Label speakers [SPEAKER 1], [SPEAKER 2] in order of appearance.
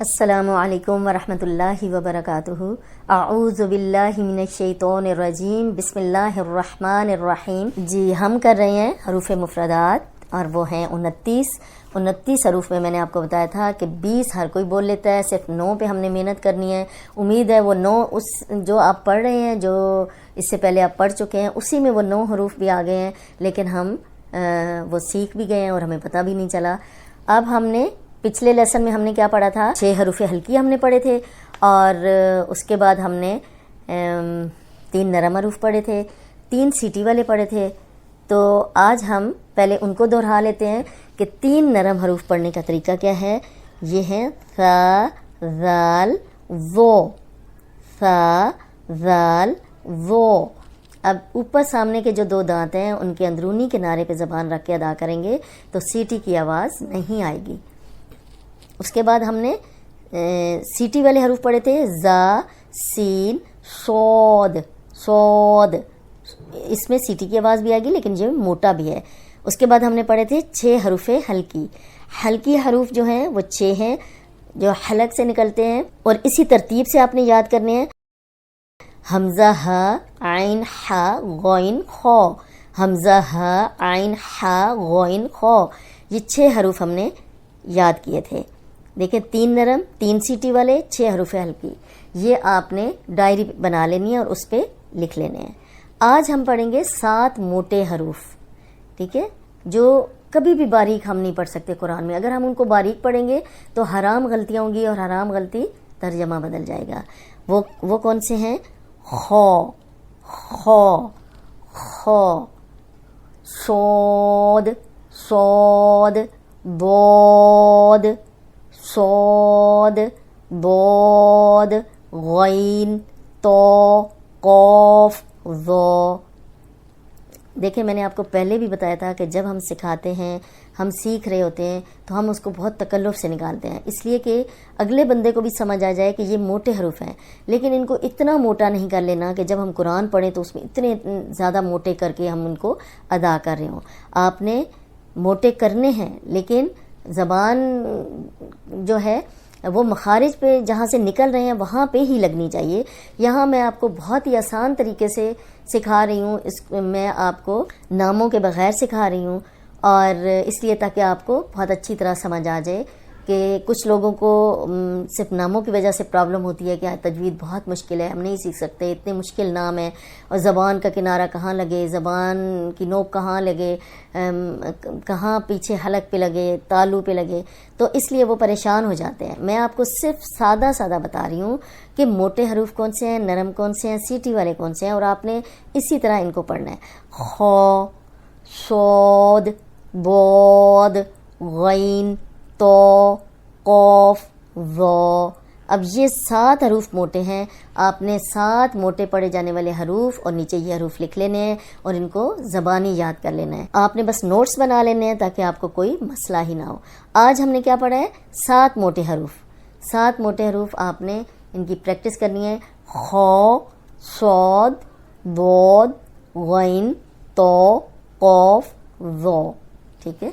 [SPEAKER 1] السلام علیکم ورحمۃ اللہ وبرکاتہ۔ اعوذ باللہ من الشیطان الرجیم، بسم اللہ الرحمن الرحیم۔ جی ہم کر رہے ہیں حروف مفردات اور وہ ہیں 29 حروف میں نے آپ کو بتایا تھا کہ 20 ہر کوئی بول لیتا ہے، صرف 9 پہ ہم نے محنت کرنی ہے۔ امید ہے وہ 9 اس جو آپ پڑھ رہے ہیں، جو اس سے پہلے آپ پڑھ چکے ہیں، اسی میں وہ 9 حروف بھی آ گئے ہیں، لیکن ہم وہ سیکھ بھی گئے ہیں اور ہمیں پتہ بھی نہیں چلا۔ اب ہم نے پچھلے لیسن میں ہم نے کیا پڑھا تھا؟ 6 حروف ہلکی ہم نے پڑھے تھے، اور اس کے بعد ہم نے 3 نرم حروف پڑھے تھے، 3 سیٹی والے پڑھے تھے۔ تو آج ہم پہلے ان کو دہرا لیتے ہیں کہ 3 نرم حروف پڑھنے کا طریقہ کیا ہے۔ یہ ہیں ثا، ذال، ذو، ثا، ذال، ذو۔ اب اوپر سامنے کے جو 2 دانت ہیں ان کے اندرونی کنارے پہ زبان رکھ کے ادا کریں گے تو سیٹی کی آواز نہیں آئے گی۔ اس کے بعد ہم نے سیٹی والے حروف پڑھے تھے، زا، سین، صاد، صاد۔ اس میں سیٹی کی آواز بھی آئے گی لیکن یہ موٹا بھی ہے۔ اس کے بعد ہم نے پڑھے تھے 6 حروف ہلکی۔ ہلکی حروف جو ہیں وہ 6 ہیں جو حلق سے نکلتے ہیں، اور اسی ترتیب سے آپ نے یاد کرنے ہیں۔ حمزہ ہا، عین ہا، غین خا، حمزہ ہا، عین ہا، غین خا۔ یہ 6 حروف ہم نے یاد کیے تھے۔ دیکھیں 3 نرم، 3 سیٹی والے، 6 حروف ہلکی۔ یہ آپ نے ڈائری بنا لینی ہے اور اس پہ لکھ لینے ہیں۔ آج ہم پڑھیں گے 7 موٹے حروف، ٹھیک ہے، جو کبھی بھی باریک ہم نہیں پڑھ سکتے قرآن میں۔ اگر ہم ان کو باریک پڑھیں گے تو حرام غلطیاں ہوں گی، اور حرام غلطی ترجمہ بدل جائے گا۔ وہ کون سے ہیں؟ خا، خا، خا، صاد، صاد، ضاد، صاد، ضاد، غین، تو، قاف، ظا۔ دیکھیں میں نے آپ کو پہلے بھی بتایا تھا کہ جب ہم سکھاتے ہیں، ہم سیکھ رہے ہوتے ہیں تو ہم اس کو بہت تکلف سے نکالتے ہیں، اس لیے کہ اگلے بندے کو بھی سمجھ آ جائے کہ یہ موٹے حروف ہیں، لیکن ان کو اتنا موٹا نہیں کر لینا کہ جب ہم قرآن پڑھیں تو اس میں اتنے زیادہ موٹے کر کے ہم ان کو ادا کر رہے ہوں۔ آپ نے موٹے کرنے ہیں، لیکن زبان جو ہے وہ مخارج پہ جہاں سے نکل رہے ہیں وہاں پہ ہی لگنی چاہیے۔ یہاں میں آپ کو بہت ہی آسان طریقے سے سکھا رہی ہوں، میں آپ کو ناموں کے بغیر سکھا رہی ہوں، اور اس لیے تاکہ آپ کو بہت اچھی طرح سمجھ آ جائے کہ کچھ لوگوں کو صرف ناموں کی وجہ سے پرابلم ہوتی ہے کہ تجوید بہت مشکل ہے، ہم نہیں سیکھ سکتے، اتنے مشکل نام ہیں، اور زبان کا کنارہ کہاں لگے، زبان کی نوک کہاں لگے، کہاں پیچھے حلق پہ لگے، تالو پہ لگے، تو اس لیے وہ پریشان ہو جاتے ہیں۔ میں آپ کو صرف سادہ بتا رہی ہوں کہ موٹے حروف کون سے ہیں، نرم کون سے ہیں، سیٹی والے کون سے ہیں، اور آپ نے اسی طرح ان کو پڑھنا ہے۔ خا، صاد، ضاد، غین، تو، قاف، ظا۔ اب یہ 7 حروف موٹے ہیں، آپ نے 7 موٹے پڑھے جانے والے حروف اور نیچے یہ حروف لکھ لینے ہیں اور ان کو زبانی یاد کر لینا ہے۔ آپ نے بس نوٹس بنا لینے ہیں تاکہ آپ کو کوئی مسئلہ ہی نہ ہو۔ آج ہم نے کیا پڑھا ہے؟ 7 موٹے حروف۔ 7 موٹے حروف آپ نے ان کی پریکٹس کرنی ہے۔ خا، صاد، ضاد، غین، تو، قاف، ظا، ٹھیک ہے۔